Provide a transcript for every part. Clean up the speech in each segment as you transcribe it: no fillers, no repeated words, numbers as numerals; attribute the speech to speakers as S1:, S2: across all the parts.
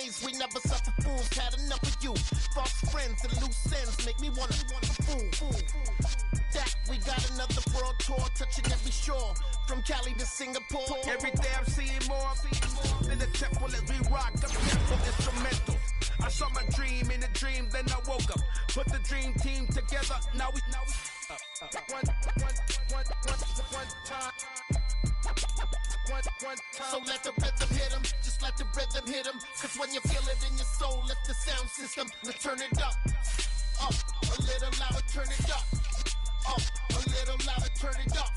S1: ways, we never suffer fools. Had enough of you. False friends and loose ends make me wanna fool. That we got another world tour touching every shore, from Cali to Singapore.
S2: Every day I'm seeing more in the temple as we rock the temple instrumental. I saw my dream in a dream, then I woke up. Put the dream team together. Now we one time.
S1: So let the rhythm hit 'em, just let the rhythm hit 'em. Cause when you feel it in your soul, let the sound system, let's turn it up. Up, a little louder, turn it up. Up, a little louder, turn it up.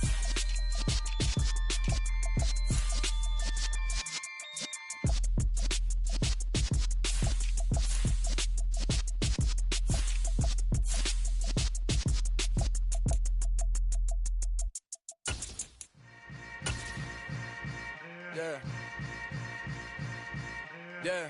S3: Yeah. Yeah.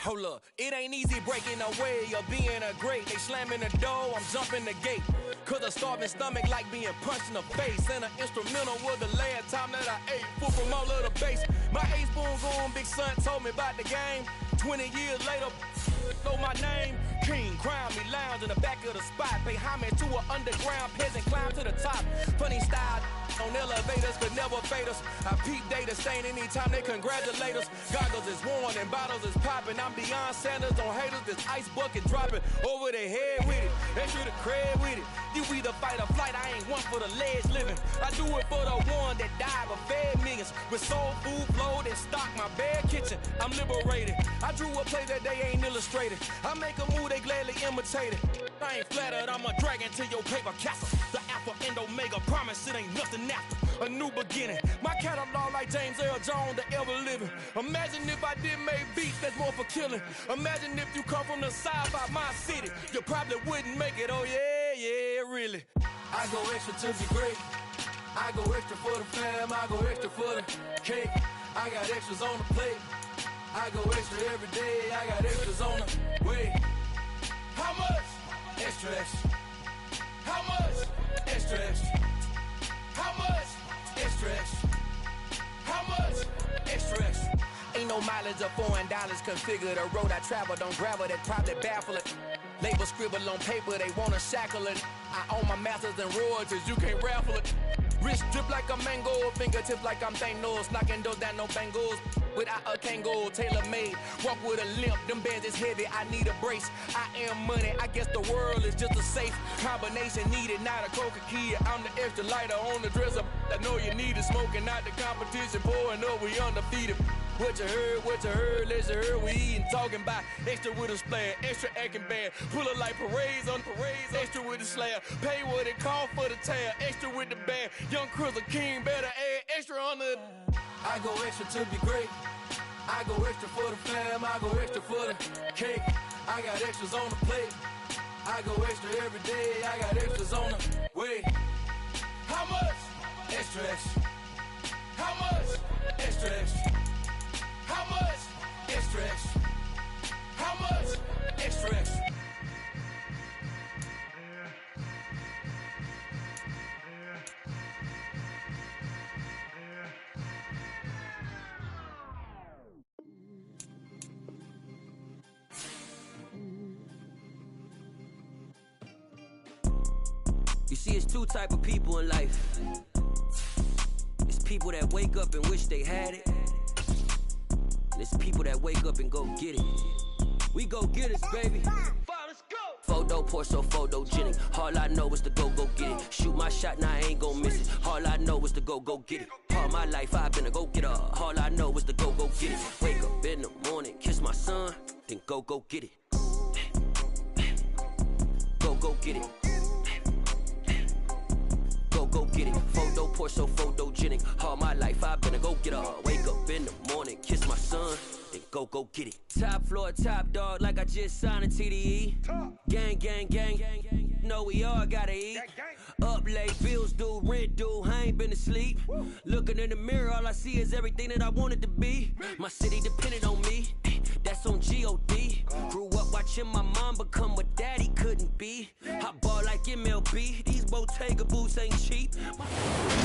S3: Hold up, it ain't easy breaking away or being a great. They slamming the door, I'm jumping the gate. Cause a starving stomach like being punched in the face. And an instrumental was the last time that I ate food from all of the base. My ace boom goon, big son told me about the game. 20 years later, know my name. King, crown me, lounge in the back of the spot. Pay homage to an underground peasant, climb to the top. Funny style on elevators could never fade us. I peep data stain anytime they congratulate us. Goggles is worn and bottles is popping. I'm beyond Sanders on haters, this ice bucket dropping over their head with it. They should have cred with it. You either fight or flight, I ain't one for the ledge living. I do it for the one that died but fed millions. With soul food flowed and stocked my bare kitchen. I'm liberated. I drew a play that they ain't illustrated. I make a move, they gladly imitate it. I ain't flattered, I'm a dragon to your paper castle. The Alpha and Omega, promise it ain't nothing after. A new beginning. My catalog like James Earl Jones, the ever living. Imagine if I did make beats that's more for killing. Imagine if you come from the side by my city. You probably wouldn't make it, oh yeah, really. I go extra to be great. I go extra for the fam, I go extra for the cake. I got extras on the plate. I go extra every day, I got extras on the way. How much? Extra, extra. How much? Extra, extra. How much? Extra, extra. How much? Extra, extra. Ain't no mileage of $4 configure the road I travel. Don't gravel, that probably baffle it. Label scribble on paper, they wanna shackle it. I own my masters and royalties, you can't raffle it. Wrist drip like a mango, fingertips like I'm Thanos. Knocking those down, no bangles. Without a Kango, tailor-made. Walk with a limp, them bands is heavy, I need a brace. I am money, I guess the world is just a safe combination needed, not a coca-key. I'm the extra lighter on the dresser. I know you need it, smoking out the competition, pouring up, we undefeated. What you heard, let's heard, we eating, talking about extra with a splash, extra acting bad, pull it like parades on parades, extra with the slab, pay what it cost for the tab, extra with the band, young Crizzle King, better add extra on the. I go extra to be great, I go extra for the fam, I go extra for the cake, I got extras on the plate, I go extra every day, I got extras on the way. How much? Extra, extra. How much? Extra, extra. How much? Extra, extra. How much? Extra, extra. You see, it's two type of people in life. It's people that wake up and wish they had it. It's people that wake up and go get it. We go get it, baby. Let's go. Photo, Porsche, photogenic. All I know is to go get it. Shoot my shot, now I ain't gon' miss it. All I know is to go get it. All my life I've been a go-getter. All I know is to go get it. Wake up in the morning, kiss my son, then go get it. Go get it. Go get it. Photo, Porsche, photogenic. All my life I've been a go-getter. Wake up in the morning, kiss my son, then go get it. Top floor, top dog, like I just signed a TDE. Gang. Know we all gotta eat. Up late, bills due, rent due, I ain't been asleep. Looking in the mirror, all I see is everything that I wanted to be. My city depended on me.
S4: that's on G.O.D. Grew up watching my mom become what daddy couldn't be. Hot ball like MLB, these Bottega boots ain't cheap.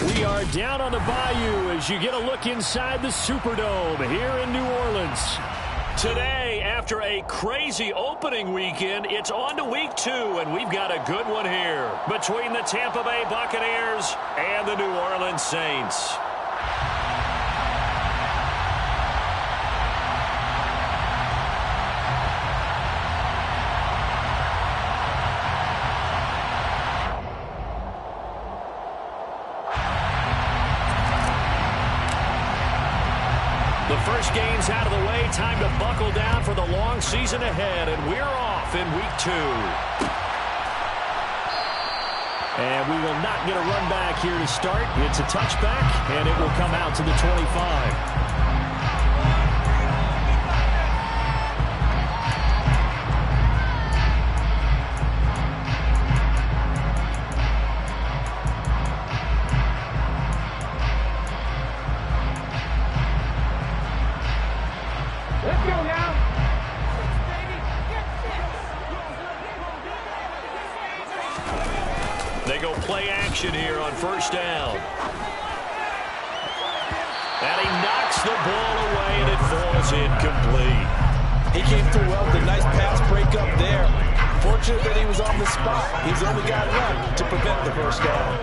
S5: We are down on the Bayou as you get a look inside the Superdome here in New Orleans. Today, after a crazy opening weekend, it's on to week 2, and we've got a good one here between the Tampa Bay Buccaneers and the New Orleans Saints. The first game's out of the way. Time to buckle down for the long season ahead, and we're off in week 2. And we will not get a run back here to start. It's a touchback, and it will come out to the 25. They go play action here on first down. And he knocks the ball away, and it falls incomplete.
S6: He came through well with a nice pass breakup there. Fortunate that he was on the spot. He's the only guy left to prevent the first down.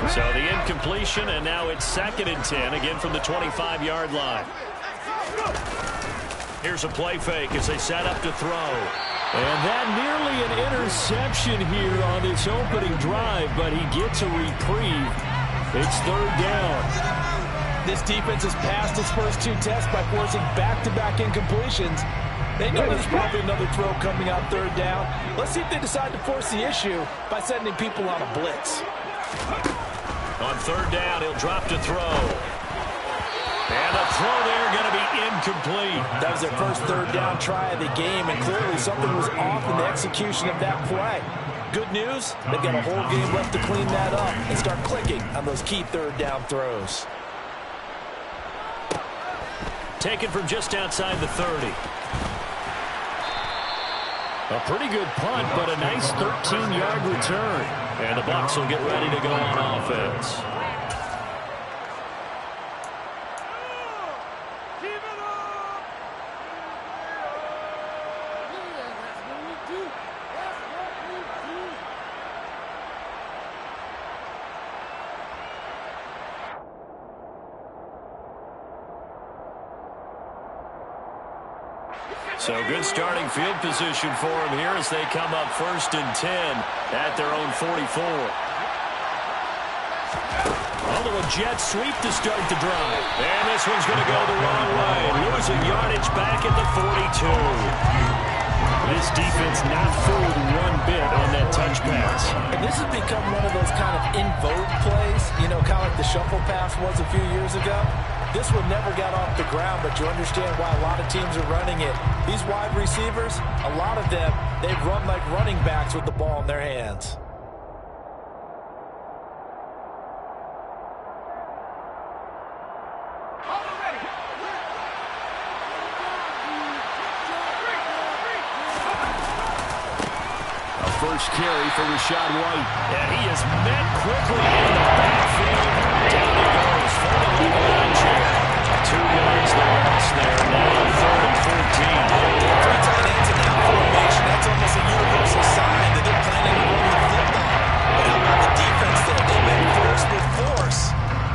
S5: So the incompletion, and now it's 2nd and 10, again from the 25-yard line. Here's a play fake as they set up to throw. And that nearly an interception here on this opening drive, but he gets a reprieve. It's 3rd down.
S6: This defense has passed its first 2 tests by forcing back-to-back incompletions. They know there's probably another throw coming on 3rd down. Let's see if they decide to force the issue by sending people on a blitz.
S5: On 3rd down, he'll drop to throw. And the throw there going to be incomplete.
S6: That was their first 3rd down try of the game, and clearly something was off in the execution of that play. Good news, they've got a whole game left to clean that up and start clicking on those key 3rd down throws.
S5: Taken from just outside the 30. A pretty good punt, but a nice 13-yard return. And the Bucs will get ready to go on offense. So good starting field position for them here as they come up 1st and 10 at their own 44. A little jet sweep to start the drive. And this one's going to go the wrong way. Losing yardage back at the 42. This defense not fooled one bit on that touch pass.
S6: And this has become one of those kind of in vogue plays, you know, kind of like the shuffle pass was a few years ago. This one never got off the ground, but you understand why a lot of teams are running it. These wide receivers, a lot of them, they run like running backs with the ball in their hands.
S5: First carry for Rashad White. And he is met quickly in the backfield. Down he goes for the line chair. 2 yards the loss there. Now 3rd and 14.
S6: 3 tight ends in that formation. That's almost a universal sign that they're planning to run the football. But how about the defense there? They've been forced with force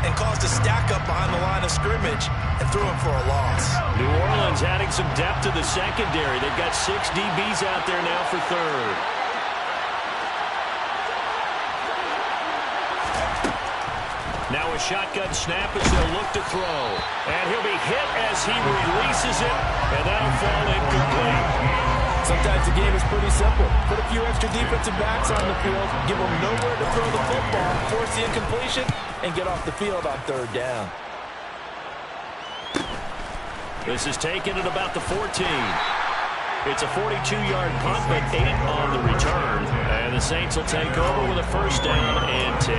S6: and caused a stack up behind the line of scrimmage and threw him for a loss.
S5: New Orleans adding some depth to the secondary. They've got 6 DBs out there now for 3rd. Now a shotgun snap as they'll look to throw. And he'll be hit as he releases it, and that'll fall incomplete.
S6: Sometimes the game is pretty simple. Put a few extra defensive backs on the field, give them nowhere to throw the football, force the incompletion, and get off the field on 3rd down.
S5: This is taken at about the 14. It's a 42-yard punt, but 8 on the return. And the Saints will take over with a 1st down and 10.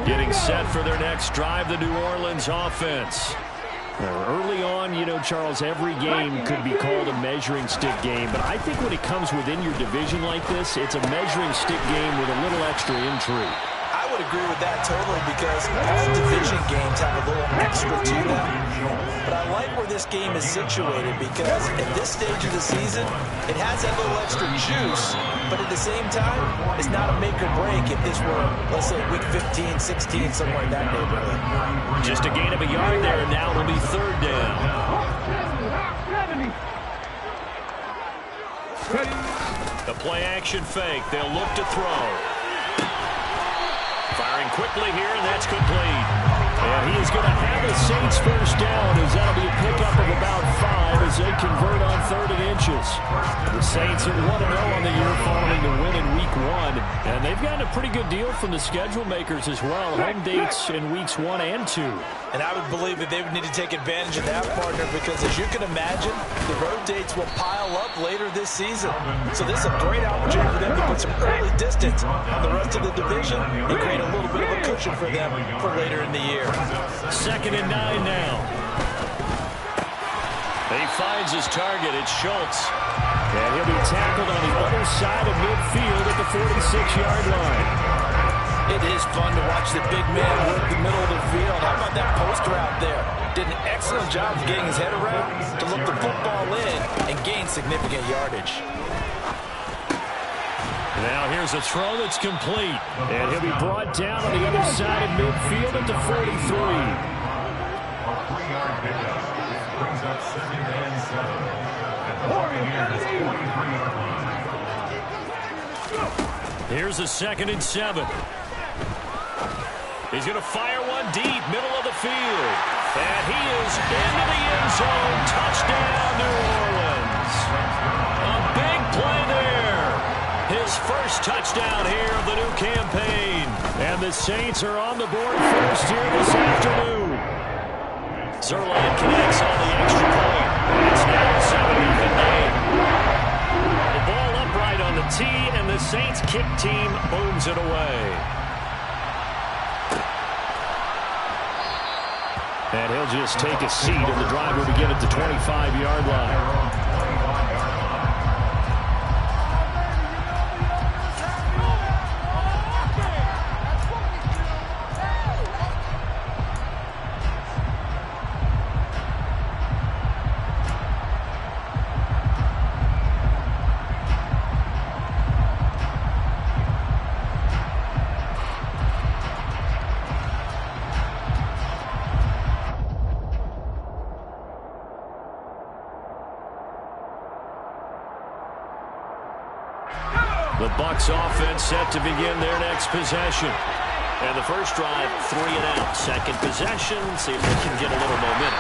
S5: Getting set for their next drive, the New Orleans offense. Early on, you know, Charles, every game could be called a measuring stick game, but I think when it comes within your division like this, it's a measuring stick game with a little extra intrigue.
S6: I would agree with that totally because all division games have a little extra to them. But I like where this game is situated because at this stage of the season, it has that little extra juice, but at the same time, it's not a make or break if this were, let's say, week 15, 16, somewhere in that neighborhood.
S5: Just a gain of a yard there, and now it'll be third down. The play action fake. They'll look to throw. Firing quickly here, and that's complete. And he is going to have a Saints first down as that'll be a pickup of about 5 as they convert on 3rd and inches. The Saints are 1-0 on the year following the win in Week 1. And they've gotten a pretty good deal from the schedule makers as well. Home dates in Weeks 1 and 2.
S6: And I would believe that they would need to take advantage of that, partner, because as you can imagine, the road dates will pile up later this season. So this is a great opportunity for them to put some early distance on the rest of the division and create a little bit of a cushion for them for later in the year.
S5: 2nd and 9 now. He finds his target. It's Schultz. And he'll be tackled on the other side of midfield at the 46-yard line.
S6: It is fun to watch the big man work the middle of the field. How about that post route there? Did an excellent job of getting his head around to look the football in and gain significant yardage.
S5: Now here's a throw that's complete. And he'll be brought down on the other side of midfield at the 43. Here's a 2nd and 7. He's going to fire one deep, middle of the field. And he is into the end zone. Touchdown, New Orleans. A big play there. His first touchdown here of the new campaign. And the Saints are on the board first here this afternoon. Zerline connects on the extra point. It's now 7-9. The ball upright on the tee, and the Saints kick team booms it away. And he'll just take a seat, and the drive will begin at the 25-yard line. The Bucs offense set to begin their next possession. And the first drive, 3 and out. Second possession, see if they can get a little momentum.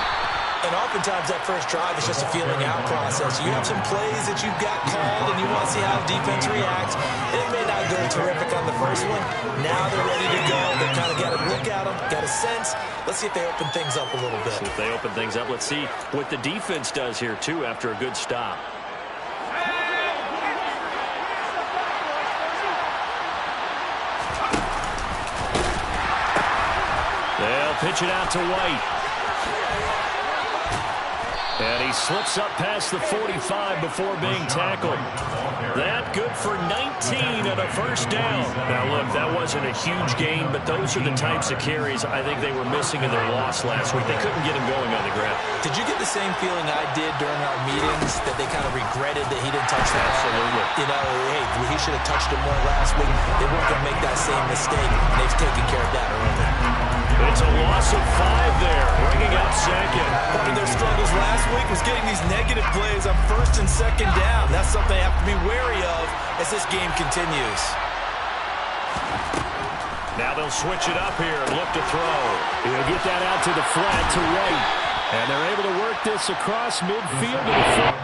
S6: And oftentimes that first drive is just a feeling out process. You have some plays that you've got called and you want to see how the defense reacts. It may not go terrific on the first one. Now they're ready to go. They've kind of got a look at them, got a sense. Let's see if they open things up a little bit.
S5: See if they open things up. Let's see what the defense does here, too, after a good stop. They'll pitch it out to White. And he slips up past the 45 before being tackled. That good for 19 and a first down. Now, look, that wasn't a huge gain, but those are the types of carries I think they were missing in their loss last week. They couldn't get him going on the ground.
S6: Did you get the same feeling I did during our meetings that they kind of regretted that he didn't touch that?
S5: Absolutely.
S6: You know, hey, he should have touched it more last week. They weren't going to make that same mistake. They've taken care of that early.
S5: It's a loss of 5 there, bringing up second.
S6: Part of their struggles last week was getting these negative plays on 1st and 2nd down. That's something they have to be wary of as this game continues.
S5: Now they'll switch it up here and look to throw. He'll get that out to the flat to White. And they're able to work this across midfield to the front.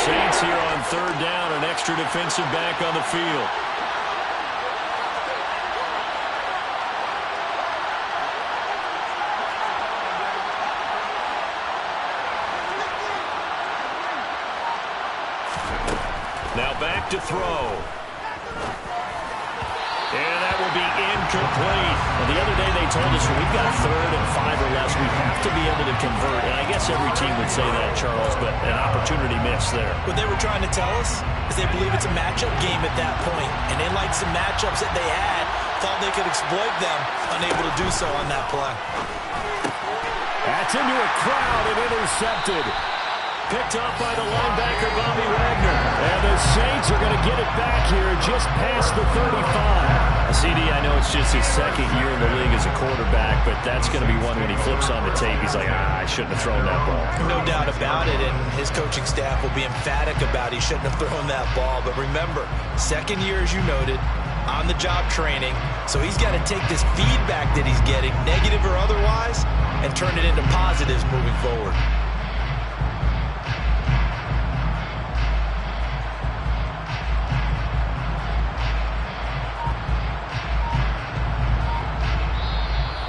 S5: Saints here on third down, an extra defensive back on the field. Now back to throw. And that will be incomplete. Well, the other day they told us when we've got 3rd and 5 or less, we have to be able to convert. And I guess every team would say that, Charles, but an opportunity missed there.
S6: What they were trying to tell us is they believe it's a matchup game at that point. And they liked some matchups that they had, thought they could exploit them, unable to do so on that play.
S5: That's into a crowd and intercepted. Picked off by the linebacker, Bobby Wagner. And the Saints are going to get it back here just past the 35. CD, I know it's just his 2nd year in the league as a quarterback, but that's going to be one when he flips on the tape. He's like, I shouldn't have thrown that ball.
S6: No doubt about it, and his coaching staff will be emphatic about he shouldn't have thrown that ball. But remember, 2nd year, as you noted, on-the-job training, so he's got to take this feedback that he's getting, negative or otherwise, and turn it into positives moving forward.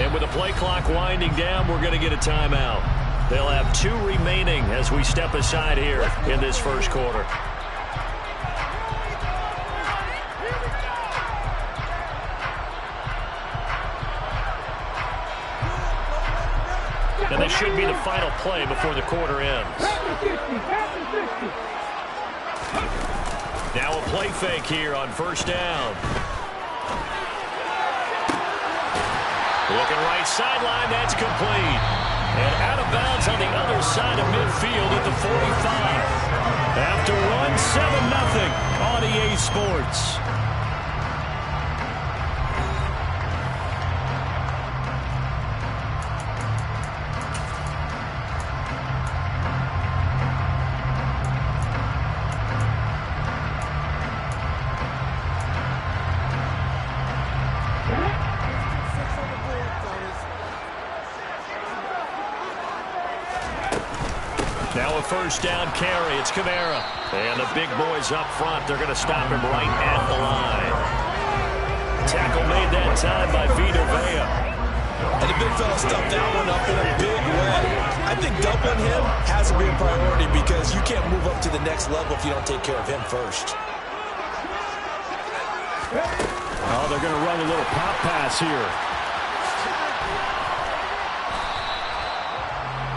S5: And with the play clock winding down, we're going to get a timeout. They'll have 2 remaining as we step aside here in this first quarter. And this should be the final play before the quarter ends. Now a play fake here on first down. Looking right sideline, that's complete. And out of bounds on the other side of midfield at the 45. After one, 7-0 on EA Sports. Now a first down carry. It's Kamara. And the big boys up front. They're going to stop him right at the line. Tackle made that time by Vita Vea.
S6: And the big fella stuffed that one up in a big way. I think doubling him has to be a priority because you can't move up to the next level if you don't take care of him first.
S5: Oh, they're going to run a little pop pass here.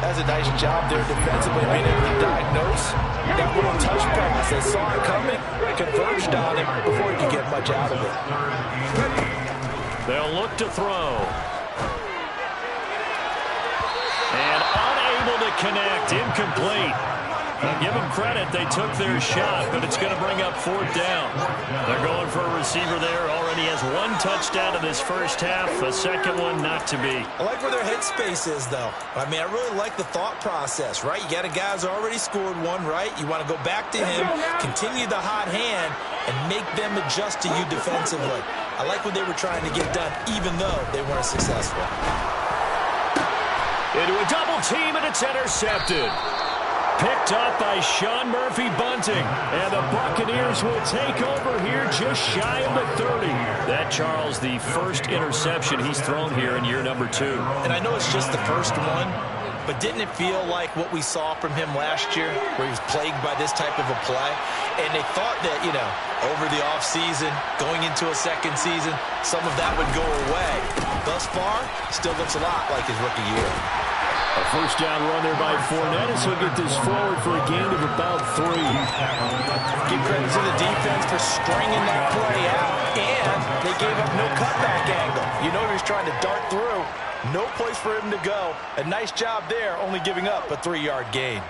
S6: That's a nice job there defensively, being able to diagnose that little touch pass. They saw it coming, converged on him before he could get much out of it.
S5: They'll look to throw. And unable to connect, incomplete. Now give them credit, they took their shot, but it's going to bring up 4th down. They're going for a receiver there. Already has 1 touchdown in this first half, a second one not to be.
S6: I like where their headspace is, though. I mean, I really like the thought process, right? You got a guy who's already scored 1, right? You want to go back to him, continue the hot hand, and make them adjust to you defensively. I like what they were trying to get done, even though they weren't successful.
S5: Into a double team, and it's intercepted. Picked up by Sean Murphy-Bunting. And the Buccaneers will take over here just shy of the 30. That, Charles, the first interception he's thrown here in year number 2.
S6: And I know it's just the first one, but didn't it feel like what we saw from him last year, where he was plagued by this type of a play? And they thought that, you know, over the offseason, going into a second season, some of that would go away. Thus far, still looks a lot like his rookie year.
S5: A first down run there by Fournette, so he'll get this forward for a gain of about 3.
S6: Give credit to the defense for stringing that play out, and they gave up no cutback angle. You know he was trying to dart through. No place for him to go. A nice job there, only giving up a 3-yard gain.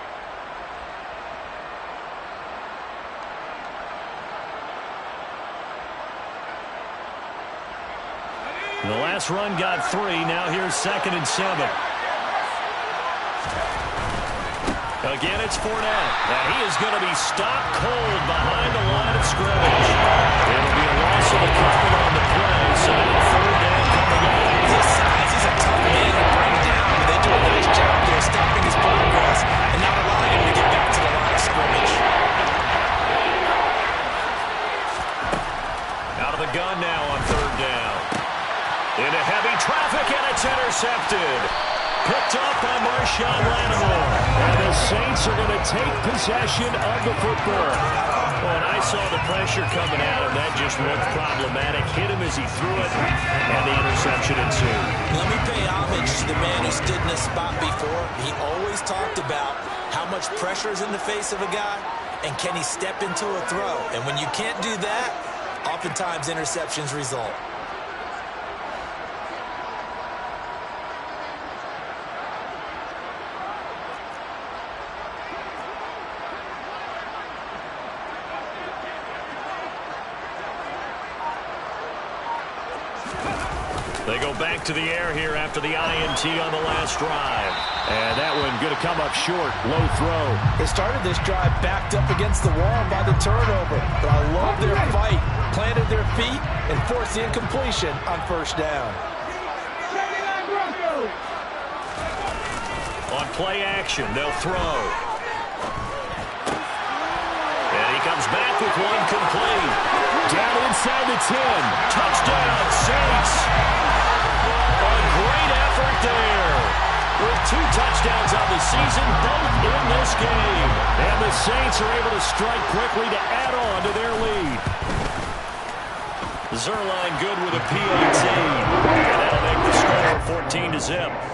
S5: The last run got 3. Now here's 2nd and 7. Again, it's Fournette, and he is going to be stopped cold behind the line of scrimmage. It'll be a loss of the couple on the play, so now 3rd down coming up.
S6: His size is a tough man to bring down, but they do a nice job there stopping his progress and not allowing him to get back to the line of scrimmage.
S5: intercepted. Picked up by Marshawn Lattimore. And the Saints are going to take possession of the football. Well, and I saw the pressure coming at him. That just looked problematic. Hit him as he threw it, and the interception ensued.
S6: Let me pay homage to the man who stood in this spot before. He always talked about how much pressure is in the face of a guy, and can he step into a throw. And when you can't do that, oftentimes interceptions result.
S5: They go back to the air here after the INT on the last drive. And that one going to come up short. Low throw.
S6: They started this drive backed up against the wall by the turnover. But I love their fight. Planted their feet and forced the incompletion on first down.
S5: On play action, they'll throw. And he comes back with one complete. Down inside the 10. Touchdown, Saints. A great effort there. With 2 touchdowns on the season, both in this game. And the Saints are able to strike quickly to add on to their lead. Zerline good with a PAT. And that'll make the score 14-0.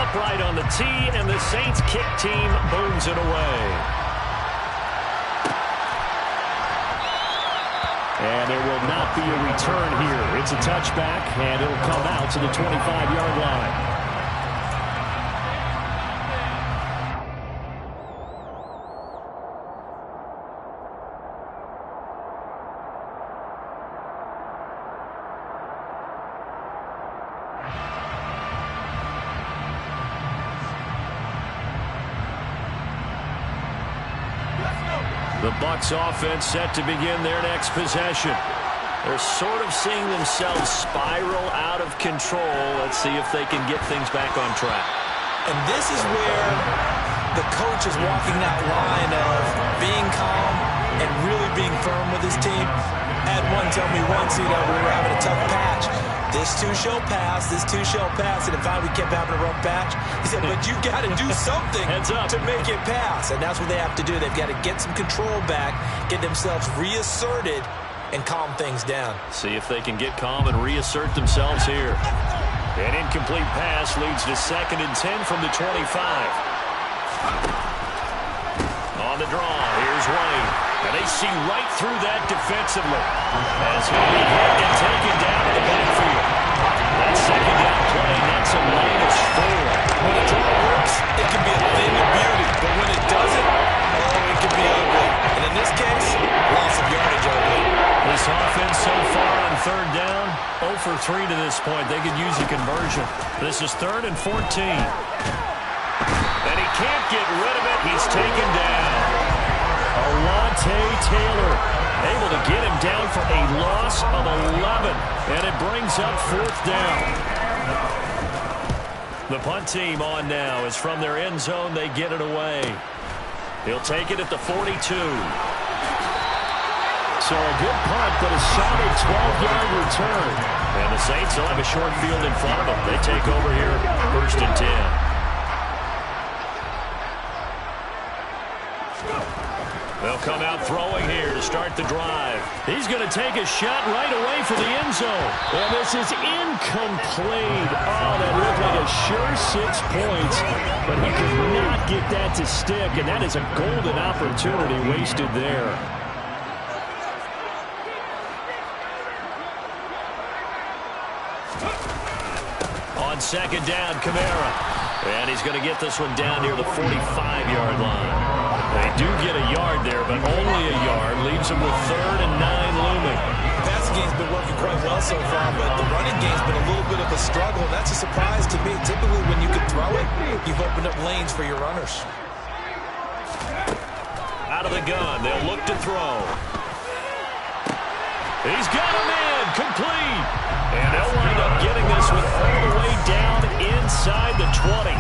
S5: Upright on the tee, and the Saints kick team booms it away. And there will not be a return here. It's a touchback, and it'll come out to the 25-yard line. The Bucs offense set to begin their next possession. They're sort of seeing themselves spiral out of control. Let's see if they can get things back on track.
S6: And this is where the coach is walking that line of being calm and really being firm with his team. I had one tell me once, we were having a tough patch. This too shall pass, this too shall pass. And if we kept having a rough patch, he said, but you got to do something to make it pass. And that's what they have to do. They've got to get some control back, get themselves reasserted, and calm things down.
S5: See if they can get calm and reassert themselves here. An incomplete pass leads to 2nd and 10 from the 25. On the draw, here's Wayne. And they see right through that defensively as he'll be hit and taken down in the backfield. That second down play, that's a -4.
S6: When a draw works, it can be a thing of beauty. But when it doesn't, it can be ugly. And in this case, loss of yardage ugly.
S5: This offense so far on 3rd down, 0 for 3 to this point. They could use a conversion. This is 3rd and 14. And he can't get rid of it. He's taken down. Alontae Taylor able to get him down for a loss of 11. And it brings up 4th down. The punt team on now is from their end zone. They get it away. He'll take it at the 42. So a good punt, but a solid 12-yard return. And the Saints will have a short field in front of them. They take over here, 1st and 10. They'll come out throwing here to start the drive. He's going to take a shot right away for the end zone. And this is incomplete. Oh, that looked like a sure 6 points. But he could not get that to stick. And that is a golden opportunity wasted there. On 2nd down, Kamara. And he's going to get this one down near the 45-yard line. They do get a yard there, but only a yard. Leaves them with 3rd and 9 looming.
S6: The passing game's been working quite well so far, but the running game's been a little bit of a struggle. And that's a surprise to me. Typically, when you can throw it, you've opened up lanes for your runners.
S5: Out of the gun, they'll look to throw. He's got him in, complete. And they'll wind up getting this one all the way down in inside the 20.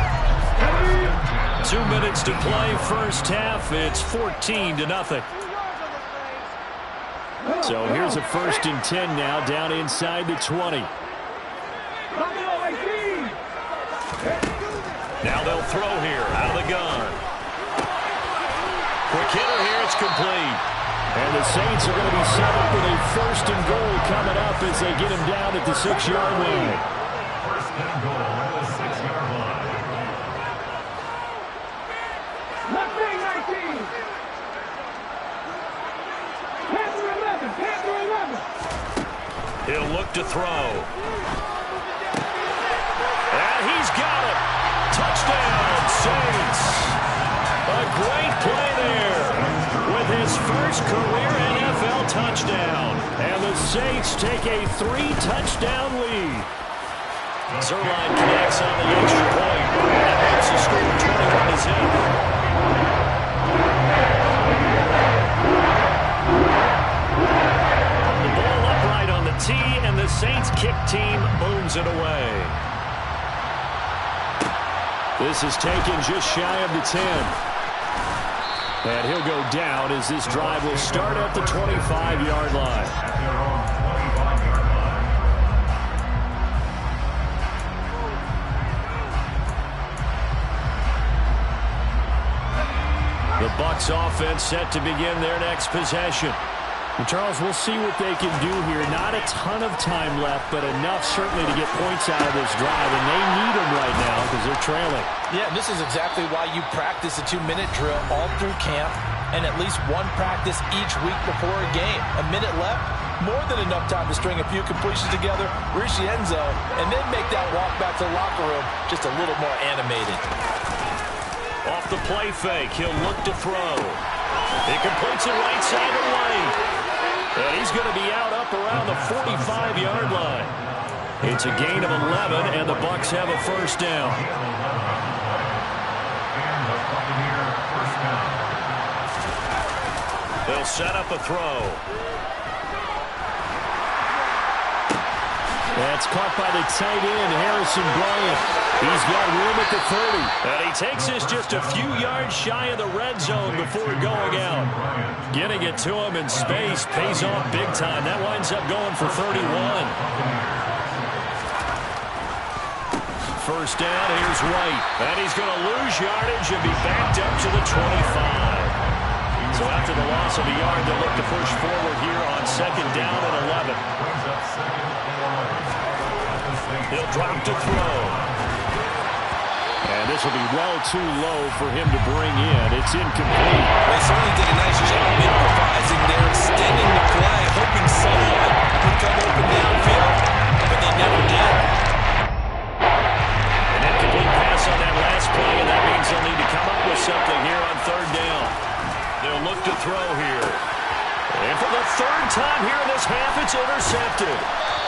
S5: 2 minutes to play first half. It's 14-0. So here's a 1st and 10 now down inside the 20. Now they'll throw here out of the gun. Quick hitter here. It's complete. And the Saints are going to be set up with a 1st and goal coming up as they get him down at the 6-yard line.
S7: 1st and goal at the 6-yard line.
S5: He'll look to throw. And he's got it. Touchdown, Saints. A great play there with his first career NFL touchdown. And the Saints take a 3-touchdown lead. Zerline connects on the extra point. And makes the score 21-0. And the Saints kick team booms it away. This is taken just shy of the 10. And he'll go down as this drive will start at the 25-yard line. The Bucs offense set to begin their next possession. And Charles, we'll see what they can do here. Not a ton of time left, but enough certainly to get points out of this drive, and they need them right now because they're trailing.
S6: Yeah, this is exactly why you practice a 2-minute drill all through camp and at least one practice each week before a game. A minute left, more than enough time to string a few completions together, reach the end zone, and then make that walk back to the locker room just a little more animated.
S5: Off the play fake, he'll look to throw. He completes it right side of the lane. And he's going to be out up around the 45-yard line. It's a gain of 11, and the Bucs have a 1st down. They'll set up a throw. That's caught by the tight end, Harrison Bryant. He's got room at the 30. And he takes this just a few yards shy of the red zone before going out. Getting it to him in space pays off big time. That winds up going for 31. 1st down, here's White. And he's going to lose yardage and be backed up to the 25. So after the loss of a yard, they'll look to push forward here on 2nd down and 11. He'll drop to throw. And this will be well too low for him to bring in. It's incomplete.
S8: They certainly did a nice job improvising there, extending the play, hoping someone could come open downfield, but they never did.
S5: An incomplete pass on that last play, and that means they'll need to come up with something here on 3rd down. They'll look to throw here. And for the 3rd time here in this half, it's intercepted.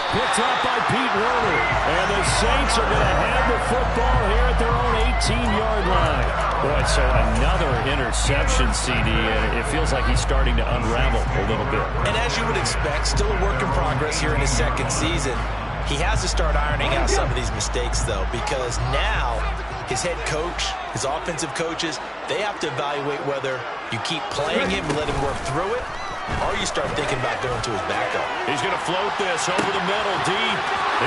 S5: Picked up by Pete Werner. And the Saints are going to have the football here at their own 18-yard line. Boy, so another interception, CD. And it feels like he's starting to unravel a little bit.
S6: And as you would expect, still a work in progress here in his 2nd season. He has to start ironing out some of these mistakes, though, because now his head coach, his offensive coaches, they have to evaluate whether you keep playing him and let him work through it, or you start thinking about going to his backup.
S5: He's going to float this over the middle deep.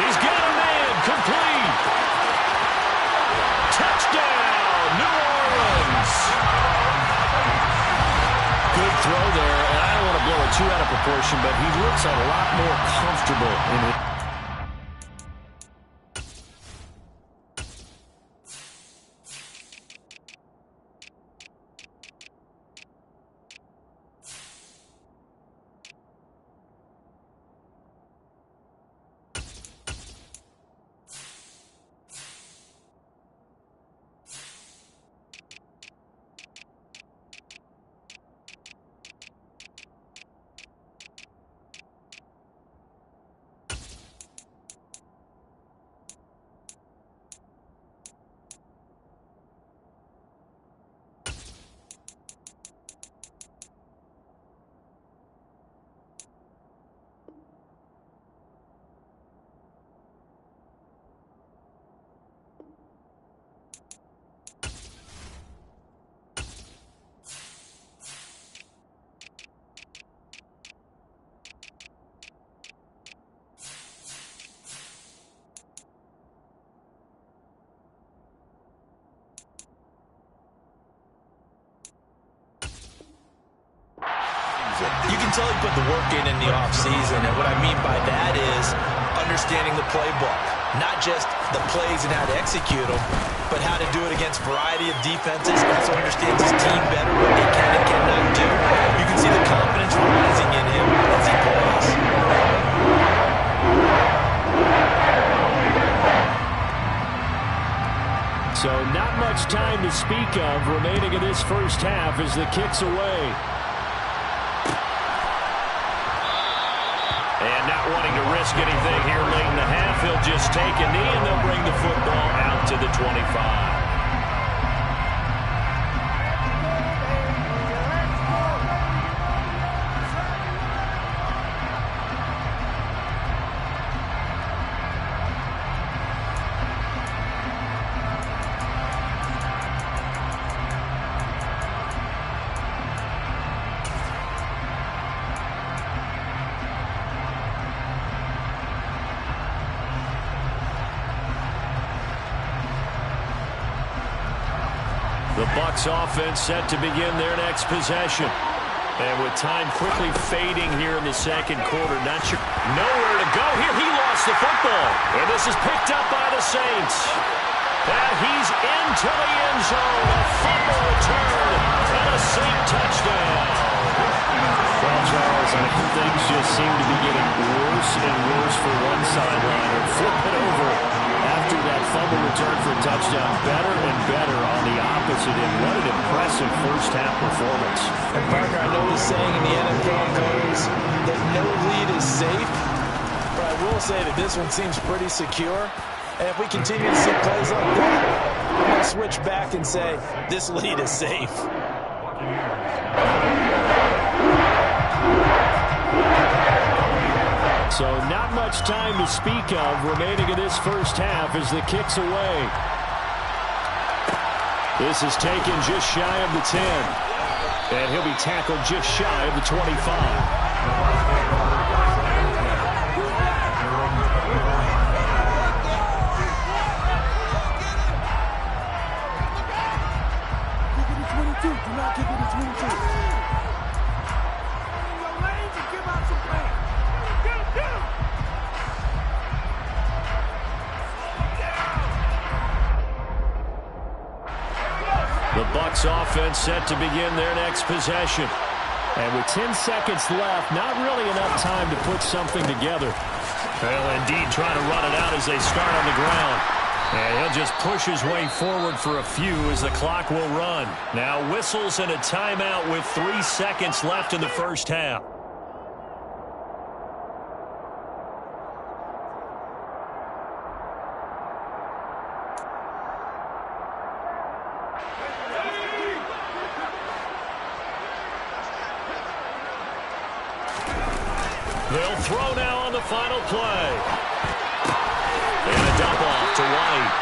S5: He's got a man. Complete. Touchdown, New Orleans. Good throw there, and I don't want to blow it too out of proportion, but he looks a lot more comfortable in it.
S8: You can tell he put the work in the offseason, and what I mean by that is understanding the playbook. Not just the plays and how to execute them, but how to do it against a variety of defenses. Also understands his team better, what they can and cannot do. You can see the confidence rising in him as he plays.
S5: So not much time to speak of remaining in this first half as the kick's away. And not wanting to risk anything here late in the half, he'll just take a knee and they'll bring the football out to the 25. The Bucs offense set to begin their next possession. And with time quickly fading here in the second quarter, not sure. Nowhere to go here. He lost the football. And this is picked up by the Saints. And he's into the end zone. A fumble return and a Saint touchdown. Well, Charles, I think things just seem to be getting worse and worse for one sideline. And flip it over after that fumble return for a touchdown. Better and better on the opposite end. What an impressive first-half performance.
S6: And, partner, I know the saying in the NFL goes that no lead is safe, but I will say that this one seems pretty secure. And if we continue to see plays like that, I'm going to switch back and say this lead is safe.
S5: So not much time to speak of remaining in this first half as the kick's away. This is taken just shy of the 10. And he'll be tackled just shy of the 25. The Bucs offense set to begin their next possession. And with 10 seconds left, not really enough time to put something together. Well, indeed, trying to run it out as they start on the ground. And he'll just push his way forward for a few as the clock will run. Now whistles and a timeout with 3 seconds left in the first half. They'll throw now on the final play. And a dump off to White.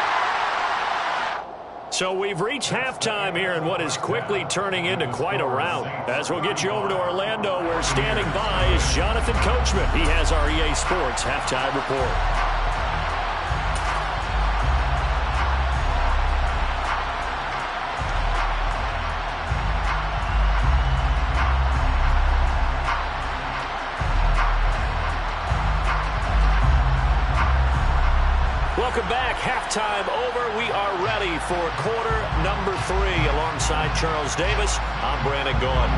S5: So we've reached halftime here in what is quickly turning into quite a rout. As we'll get you over to Orlando, where standing by is Jonathan Coachman. He has our EA Sports halftime report. Welcome back. Halftime over. We are ready for quarter number 3. Alongside Charles Davis, I'm Brandon Gaughan.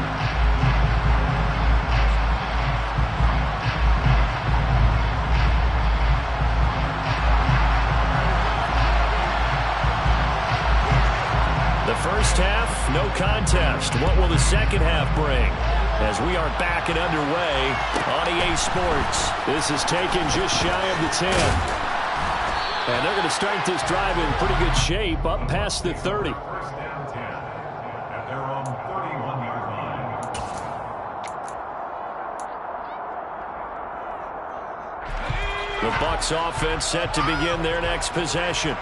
S5: The first half, no contest. What will the second half bring? As we are back and underway on EA Sports. This is taken just shy of the 10. And they're going to start this drive in pretty good shape, up past the 30.
S7: First down 10 at their own 31-yard line.
S5: The Bucs offense set to begin their next possession.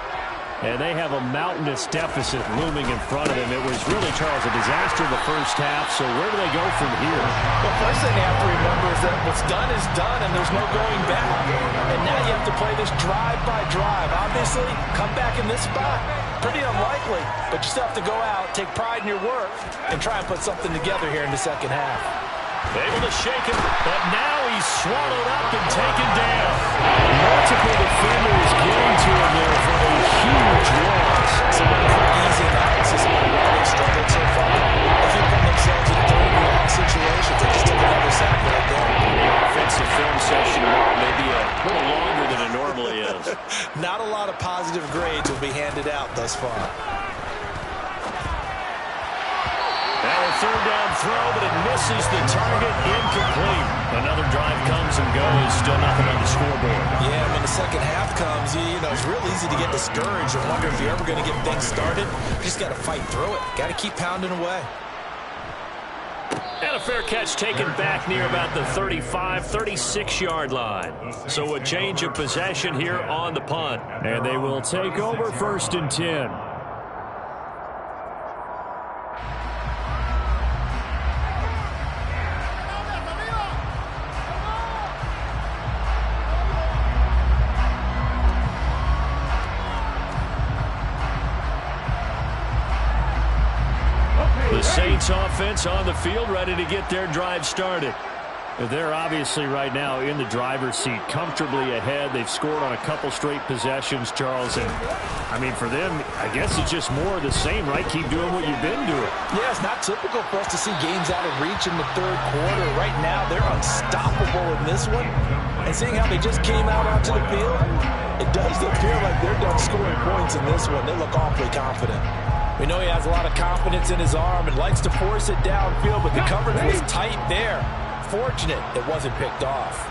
S5: And they have a mountainous deficit looming in front of them. It was really, Charles, a disaster in the first half. So where do they go from here?
S6: Well, first thing you have to remember is that what's done is done, and there's no going back. And now you have to play this drive by drive. Obviously, come back in this spot, pretty unlikely. But you still have to go out, take pride in your work, and try and put something together here in the second half.
S5: Able to shake him, but now he's swallowed up and taken down. Multiple defenders getting to him there for a huge loss.
S8: Some easy analysis about why they've struggled so far. They keep putting themselves in dirty, wrong situations. They just took another sack right there.
S5: The offensive film session may be a little longer than it normally is.
S8: Not a lot of positive grades will be handed out thus far.
S5: Now a third down throw, but it misses the target, incomplete. Another drive comes and goes, still nothing on the scoreboard.
S8: Yeah, when the second half comes, you know, it's real easy to get discouraged and wonder if you're ever going to get things started. You just got to fight through it. Got to keep pounding away.
S5: And a fair catch taken back near about the 35, 36-yard line. So a change of possession here on the punt. And they will take over 1st and 10. The Saints offense on the field, ready to get their drive started. They're obviously right now in the driver's seat, comfortably ahead. They've scored on a couple straight possessions, Charles. And, I mean, for them, I guess it's just more of the same, right? Keep doing what you've been doing.
S8: Yeah, it's not typical for us to see games out of reach in the third quarter. Right now, they're unstoppable in this one. And seeing how they just came out onto the field, it does appear like they're done scoring points in this one. They look awfully confident.
S6: We know he has a lot of confidence in his arm and likes to force it downfield, but the coverage was tight there. Fortunate it wasn't picked off.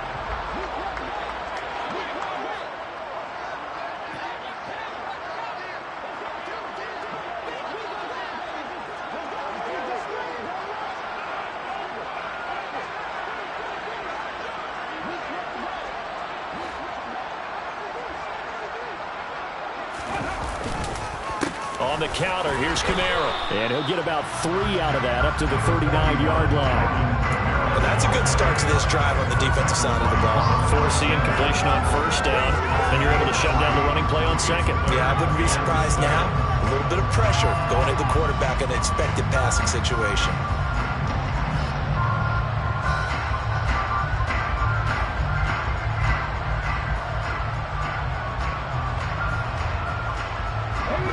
S5: On the counter, here's Kamara. And he'll get about 3 out of that, up to the 39-yard line.
S8: Well, that's a good start to this drive on the defensive side of the ball.
S5: Force the incompletion on 1st down, and you're able to shut down the running play on 2nd.
S8: Yeah, I wouldn't be surprised now. A little bit of pressure going at the quarterback in an expected passing situation.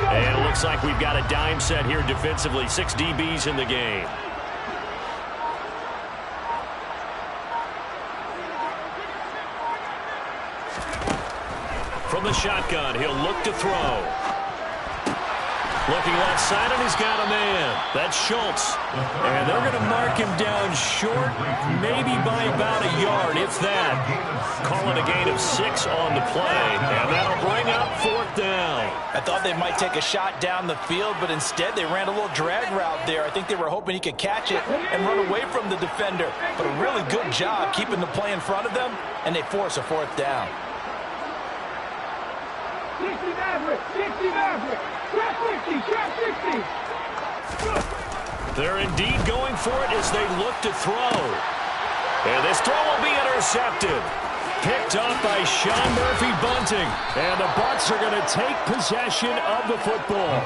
S5: And it looks like we've got a dime set here defensively. 6 DBs in the game. From the shotgun, he'll look to throw. Looking left side, and he's got a man. That's Schultz. And they're going to mark him down short, maybe by about a yard, if that. Call it a gain of 6 on the play, and that'll bring up 4th down.
S6: I thought they might take a shot down the field, but instead they ran a little drag route there. I think they were hoping he could catch it and run away from the defender. But a really good job keeping the play in front of them, and they force a 4th down.
S9: 60 Maverick, 60 Maverick, trap 60, trap 60.
S5: They're indeed going for it as they look to throw. And this throw will be intercepted. Picked up by Sean Murphy Bunting. And the Bucs are going to take possession of the football.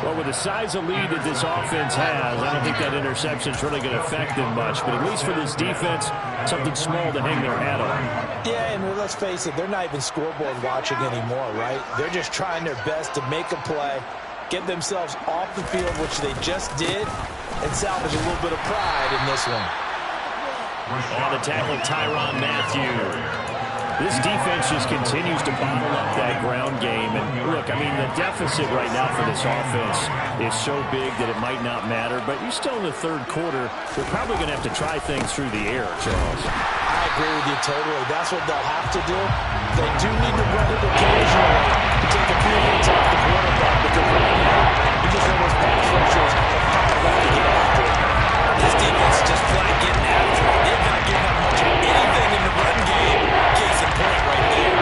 S5: Well, with the size of lead that this offense has, I don't think that interception is really going to affect them much. But at least for this defense, something small to hang their hat on.
S6: Yeah, and let's face it, they're not even scoreboard watching anymore, right? They're just trying their best to make a play, get themselves off the field, which they just did, and salvage a little bit of pride in this one.
S5: On the tackle, Tyrann Mathieu. This defense just continues to bottle up that ground game. And look, I mean, the deficit right now for this offense is so big that it might not matter. But you're still in the third quarter. They're probably going to have to try things through the air, Charles.
S6: I agree with you totally. That's what they'll have to do. They do need to run it occasionally to take a few hits off the quarterback. But they're running out because of those pass rushers are fired up to get after it.
S8: This defense is just flat getting after it. They're not giving up much of anything in the run game. Case in point right there.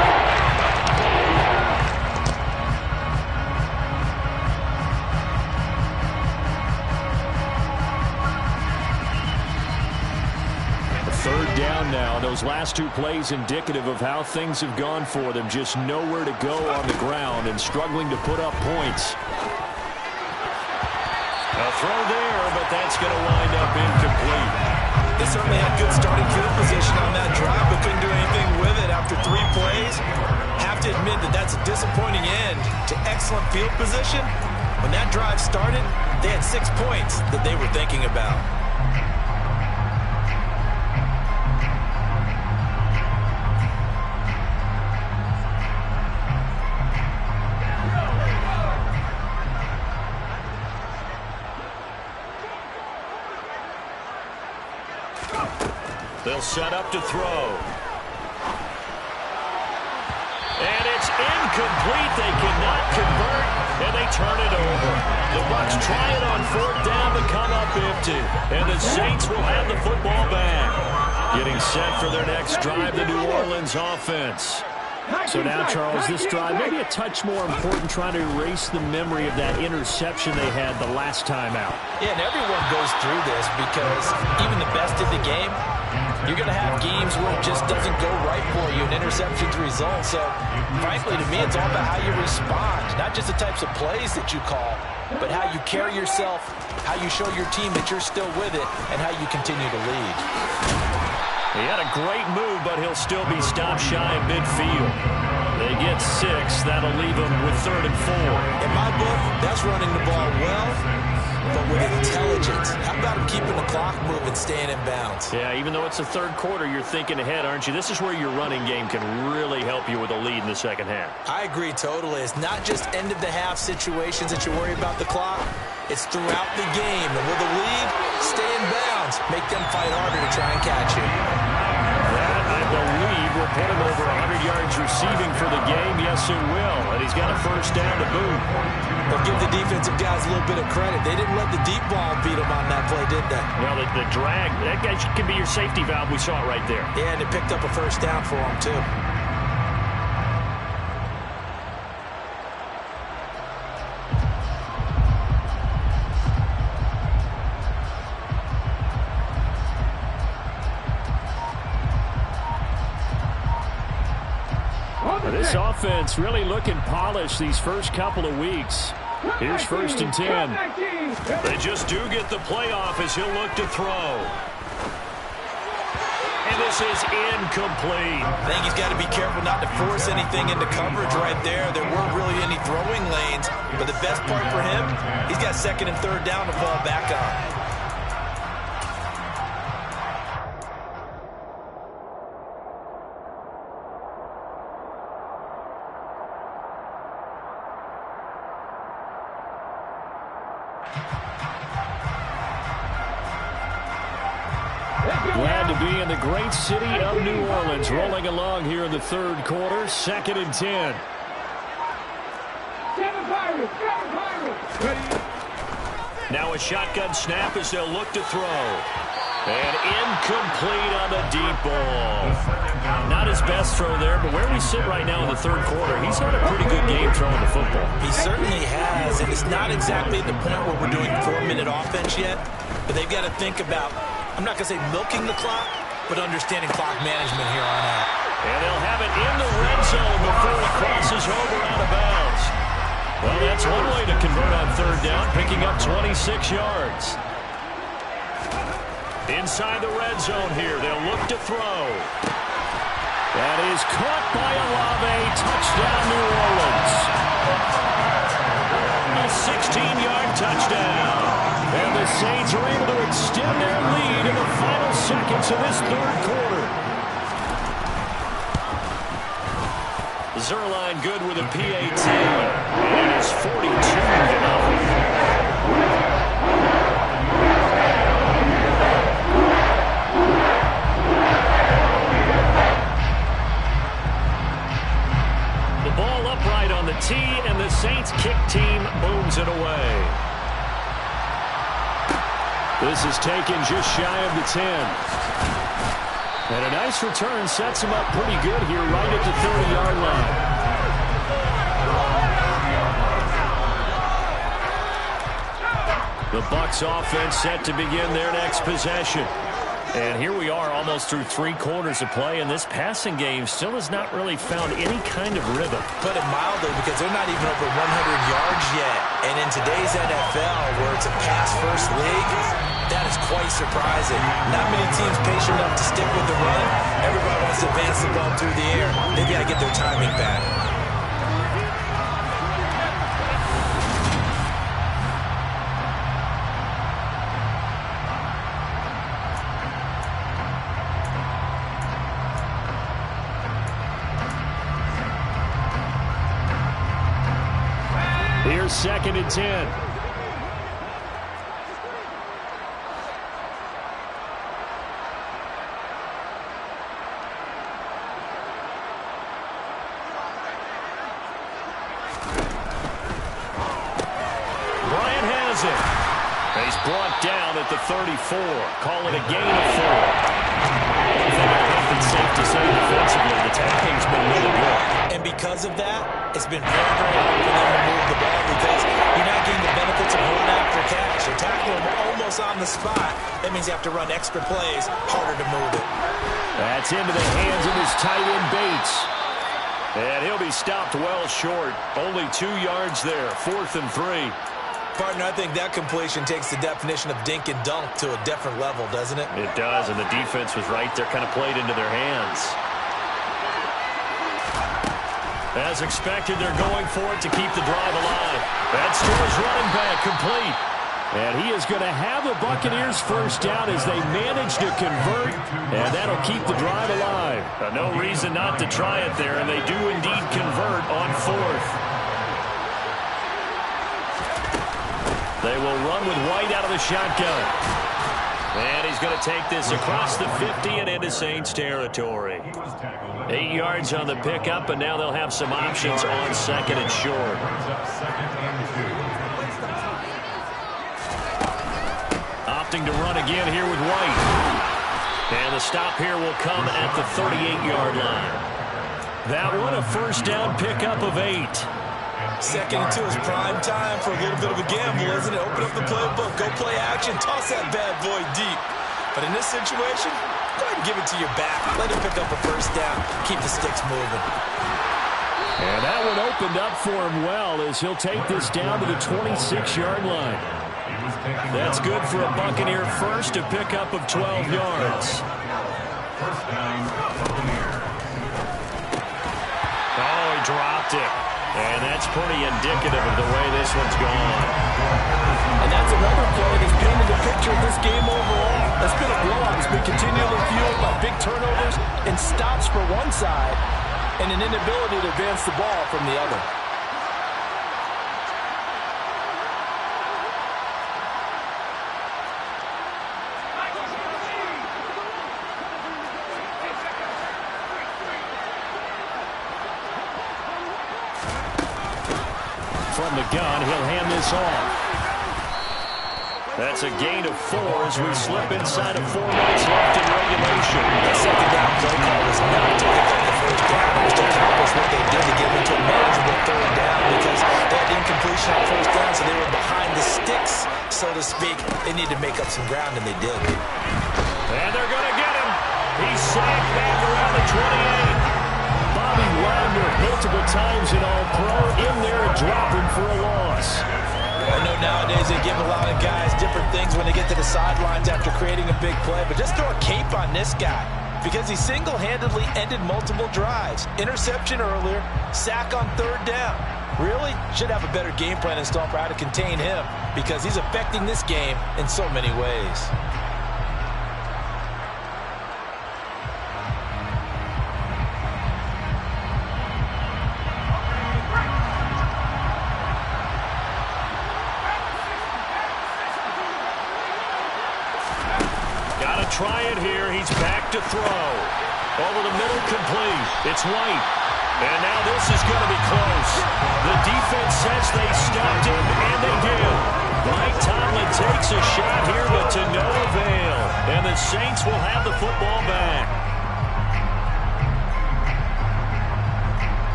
S5: Third down now. Those last 2 plays indicative of how things have gone for them. Just nowhere to go on the ground and struggling to put up points. A throw there, but that's going to wind up incomplete.
S8: They certainly had good starting field position on that drive, but couldn't do anything with it after 3 plays. Have to admit that that's a disappointing end to excellent field position. When that drive started, they had 6 points that they were thinking about.
S5: They'll set up to throw. And it's incomplete. They cannot convert, and they turn it over. The Bucs try it on 4th down to come up empty, and the Saints will have the football back. Getting set for their next drive, the New Orleans offense. So now, Charles, this drive maybe a touch more important, trying to erase the memory of that interception they had the last time out.
S8: Yeah, and everyone goes through this because even the best in the game, you're going to have games where it just doesn't go right for you, and interceptions result. So, frankly, to me, it's all about how you respond, not just the types of plays that you call, but how you carry yourself, how you show your team that you're still with it, and how you continue to lead.
S5: He had a great move, but he'll still be stopped shy of midfield. They get 6. That'll leave them with 3rd and 4.
S8: In my book, that's running the ball well, but with intelligence. How about him keeping the clock moving, staying in bounds?
S5: Yeah, even though it's the 3rd quarter, you're thinking ahead, aren't you? This is where your running game can really help you with a lead in the second half.
S8: I agree totally. It's not just end-of-the-half situations that you worry about the clock. It's throughout the game. And with a lead, stay in bounds. Make them fight harder to try and catch you.
S5: That, I believe, will put him over 100 yards receiving for the game. Yes, it will. And he's got a 1st down to boot.
S8: But give the defensive guys a little bit of credit. They didn't let the deep ball beat them on that play, did they?
S5: Well, the drag, that guy could be your safety valve. We saw it right there.
S8: Yeah, and it picked up a 1st down for them, too.
S5: This offense really looking polished these first couple of weeks. Here's 1st and 10. They just do get the playoff as he'll look to throw. And this is incomplete.
S8: I think he's got to be careful not to force anything into coverage right there. There weren't really any throwing lanes, but the best part for him, he's got 2nd and 3rd down to fall back on.
S5: Glad to be in the great city of New Orleans, rolling along here in the 3rd quarter, 2nd and 10. Now a shotgun snap as they'll look to throw. And incomplete on the deep ball. Not his best throw there, but where we sit right now in the 3rd quarter, he's had a pretty good game throwing the football.
S8: He certainly has, and it's not exactly at the point where we're doing 4-minute offense yet, but they've got to think about, I'm not going to say milking the clock, but understanding clock management here on out.
S5: And they'll have it in the red zone before it crosses over out of bounds. Well, that's one way to convert on 3rd down, picking up 26 yards. Inside the red zone here, they'll look to throw. That is caught by Olave. Touchdown, New Orleans. A 16-yard touchdown. And the Saints are able to extend their lead in the final seconds of this 3rd quarter. Zerline good with a PAT. And it is 42-0. The ball upright on the tee, and the Saints kick team booms it away. This is taken just shy of the 10. And a nice return sets him up pretty good here right at the 30-yard line. The Bucs offense set to begin their next possession. And here we are almost through 3 quarters of play, and this passing game still has not really found any kind of rhythm.
S8: Put it mildly, because they're not even over 100 yards yet. And in today's NFL, where it's a pass-first league, That is quite surprising. Not many teams patient enough to stick with the run. Everybody wants to advance the ball through the air. They've got to get their timing back.
S5: Here's 2nd and 10. Bryant has it. He's brought down at the 34. Call it a gain of 4. One thing I think it's safe to say defensively, the tackling's been really good.
S8: And because of that, it's been very, very hard for them to move the ball because you're not getting the benefits of run after catch. You're tackling them almost on the spot. That means you have to run extra plays, harder to move it.
S5: That's into the hands of his tight end, Bates. And he'll be stopped well short. Only 2 yards there, 4th and 3.
S8: Partner, I think that completion takes the definition of dink and dunk to a different level, doesn't it?
S5: It does, and the defense was right there, kind of played into their hands. As expected, they're going for it to keep the drive alive. That's Steelers running back complete. And he is going to have the Buccaneers first down as they manage to convert, and that'll keep the drive alive. No reason not to try it there, and they do indeed convert on 4th. They will run with White out of the shotgun. And he's going to take this across the 50 and into Saints territory. 8 yards on the pickup, and now they'll have some options on 2nd and short. Opting to run again here with White. And the stop here will come at the 38-yard line. That one a first down pickup of 8.
S8: 2nd and 2 is prime time for a little bit of a gamble, isn't it? Open up the playbook, go play action, toss that bad boy deep. But in this situation, go ahead and give it to your back. Let him pick up a first down. Keep the sticks moving.
S5: And that one opened up for him well as he'll take this down to the 26-yard line. That's good for a Buccaneer first, a pickup of 12 yards.
S7: First down, Buccaneers.
S5: Oh, he dropped it. And that's pretty indicative of the way this one's gone.
S6: And that's another play that's painted the picture of this game overall. It's been a blowout. It's been continually fueled by big turnovers and stops for one side and an inability to advance the ball from the other.
S5: From the gun, he'll hand this off. That's a gain of 4 as we slip inside of 4 minutes left in regulation.
S8: The second down play call was not to pick up the first down. It was to accomplish what they did to get into a manageable 3rd down because they had incompletion on 1st down, so they were behind the sticks, so to speak. They needed to make up some ground, and they did.
S5: And they're going to get him. He's sacked back around the 28. Bobby Wagner multiple times in All-Pro in there and dropping for a loss.
S8: I know nowadays they give a lot of guys different things when they get to the sidelines after creating a big play, but just throw a cape on this guy because he single-handedly ended multiple drives. Interception earlier, sack on 3rd down. Really should have a better game plan installed for how to contain him because he's affecting this game in so many ways.
S5: Try it here. He's back to throw. Over the middle, complete. It's White. And now this is going to be close. The defense says they stopped him, and they did. Mike Tomlin takes a shot here, but to no avail. And the Saints will have the football back.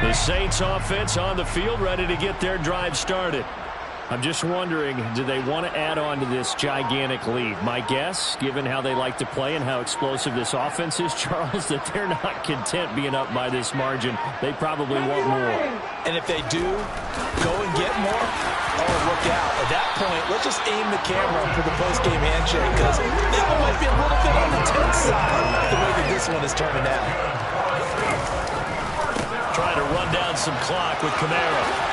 S5: The Saints offense on the field, ready to get their drive started. I'm just wondering, do they want to add on to this gigantic lead? My guess, given how they like to play and how explosive this offense is, Charles, that they're not content being up by this margin. They probably want more.
S8: And if they do go and get more, oh, look out. At that point, let's just aim the camera for the post-game handshake, because that one might be a little bit on the tense side, the way that this one is turning out.
S5: Trying to run down some clock with Kamara.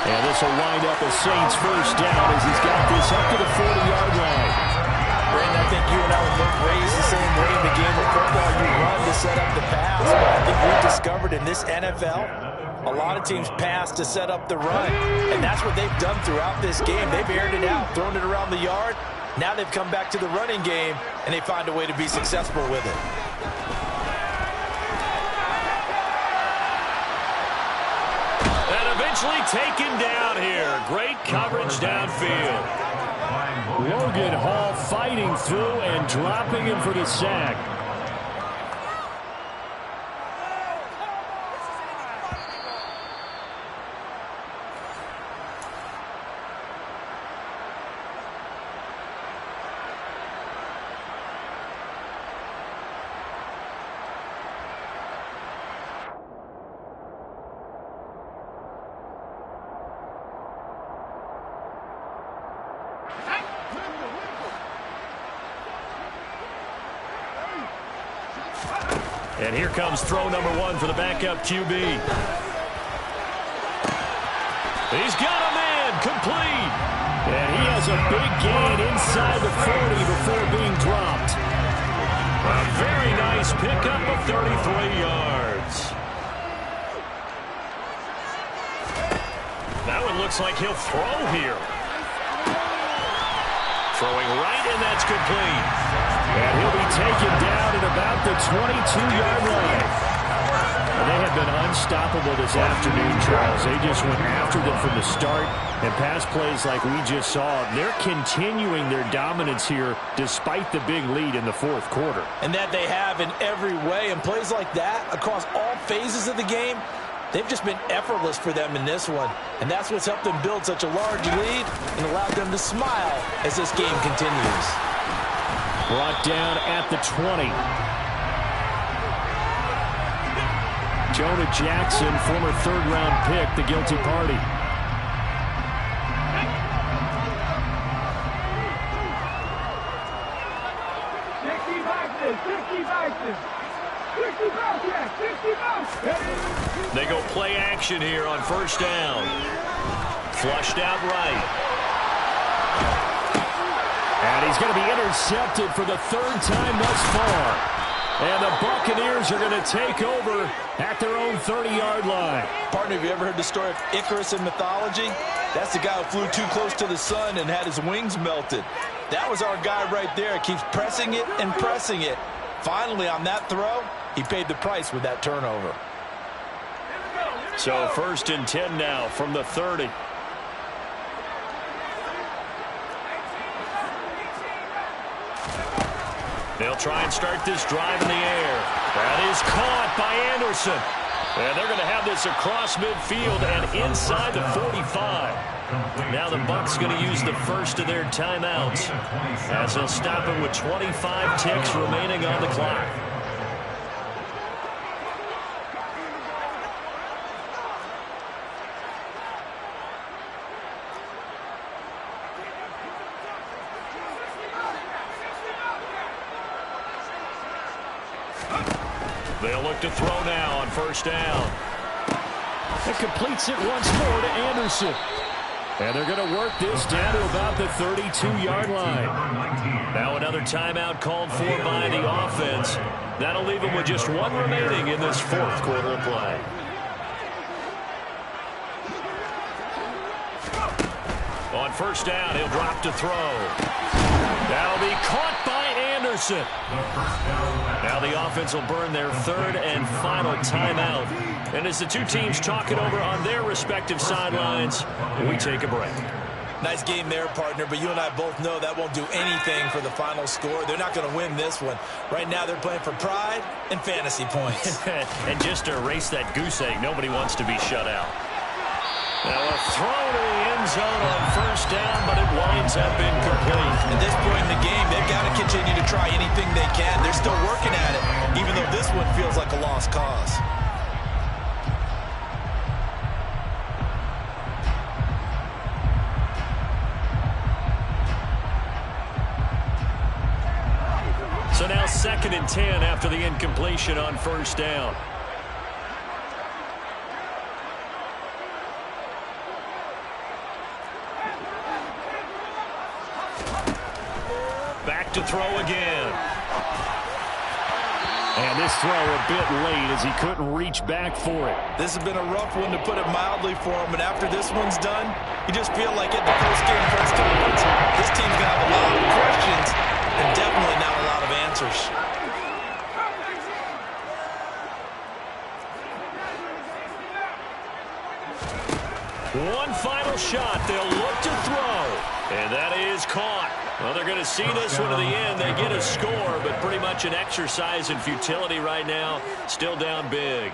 S5: And this will wind up a Saints first down as he's got this up to the 40-yard line.
S8: Brandon, I think you and I were both raised the same way in the game of football. You run to set up the pass. But I think we discovered in this NFL, a lot of teams pass to set up the run. And that's what they've done throughout this game. They've aired it out, thrown it around the yard. Now they've come back to the running game, and they find a way to be successful with it.
S5: Eventually taken down here. Great coverage downfield. Logan Hall fighting through and dropping him for the sack. And here comes throw number one for the backup QB. He's got a man, complete. And he has a big gain inside the 40 before being dropped. A very nice pickup of 33 yards. That one looks like he'll throw here. Throwing right, and that's complete. And he'll be taken down at about the 22-yard line. And they have been unstoppable this afternoon, Charles. They just went after them from the start. And pass plays like we just saw, they're continuing their dominance here despite the big lead in the fourth quarter.
S8: And that they have in every way. And plays like that across all phases of the game, they've just been effortless for them in this one. And that's what's helped them build such a large lead and allowed them to smile as this game continues.
S5: Brought down at the 20. Jonah Jackson, former third-round pick, the guilty party. They go play action here on first down. Flushed out right. And he's going to be intercepted for the third time thus far. And the Buccaneers are going to take over at their own 30-yard line.
S8: Partner, have you ever heard the story of Icarus in mythology? That's the guy who flew too close to the sun and had his wings melted. That was our guy right there. Keeps pressing it and pressing it. Finally, on that throw, he paid the price with that turnover.
S5: So 1st and 10 now from the 30. They'll try and start this drive in the air. That is caught by Anderson. And they're going to have this across midfield and inside the 45. Now the Bucs going to use the first of their timeouts as they'll stop it with 25 ticks remaining on the clock. They'll look to throw now on first down. It completes it once more to Anderson. And they're going to work this down to about the 32-yard line. Now another timeout called for by the offense. That'll leave them with just one remaining in this fourth quarter of play. On first down, he'll drop to throw. That'll be caught by Anderson. Now the offense will burn their third and final timeout. And as the two teams talk it over on their respective sidelines, we take a break.
S8: Nice game there, partner, but you and I both know that won't do anything for the final score. They're not going to win this one. Right now they're playing for pride and fantasy points.
S5: And just to erase that goose egg, nobody wants to be shut out. Now a throw to the end zone on first down, but it winds up incomplete.
S8: At this point in the game, they've got to continue to try anything they can. They're still working at it, even though this one feels like a lost cause.
S5: So now 2nd and 10 after the incompletion on first down. Back to throw again. And this throw a bit late as he couldn't reach back for it.
S8: This has been a rough one, to put it mildly, for him. And after this one's done, you just feel like at the post-game press conference, this team's going to have a lot of questions and definitely not a lot of answers.
S5: One final shot. They'll look to throw. And that is caught. Well, they're going to see this one to the end. They get a score, but pretty much an exercise in futility right now. Still down big.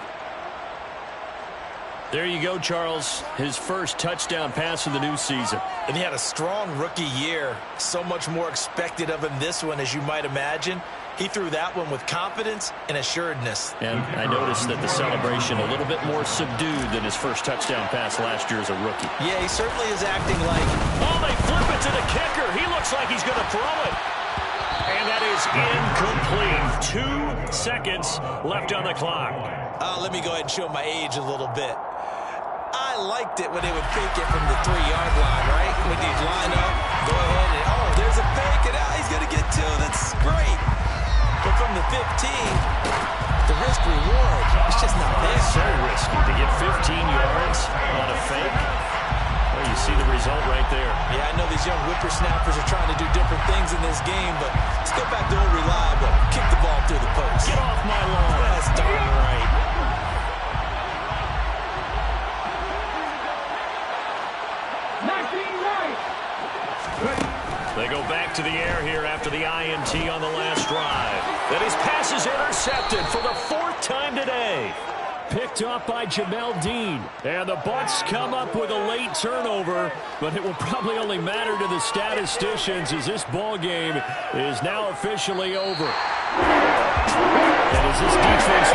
S5: There you go, Charles. His first touchdown pass of the new season.
S8: And he had a strong rookie year. So much more expected of him this one, as you might imagine. He threw that one with confidence and assuredness.
S5: And I noticed that the celebration a little bit more subdued than his first touchdown pass last year as a rookie.
S8: Yeah, he certainly is acting like...
S5: Oh, they flip it to the kicker. He looks like he's going to throw it. And that is incomplete. 2 seconds left on the clock.
S8: Let me go ahead and show my age a little bit. I liked it when they would fake it from the 3-yard line, right? When they'd line up, go ahead and, oh, there's a fake, and he's going to get 2. That's great. But from the 15, the risk-reward, it's just not there.
S5: So risky to get 15 yards on a fake. Well, you see the result right there.
S8: Yeah, I know these young whippersnappers are trying to do different things in this game, but let's go back to old reliable. Kick the ball through the post.
S5: Get off my lawn.
S8: That's darn right.
S5: They go back to the air here after the INT on the last drive. Then his pass is intercepted for the 4th time today. Picked off by Jamel Dean. And the Bucs come up with a late turnover, but it will probably only matter to the statisticians as this ball game is now officially over. And as this defense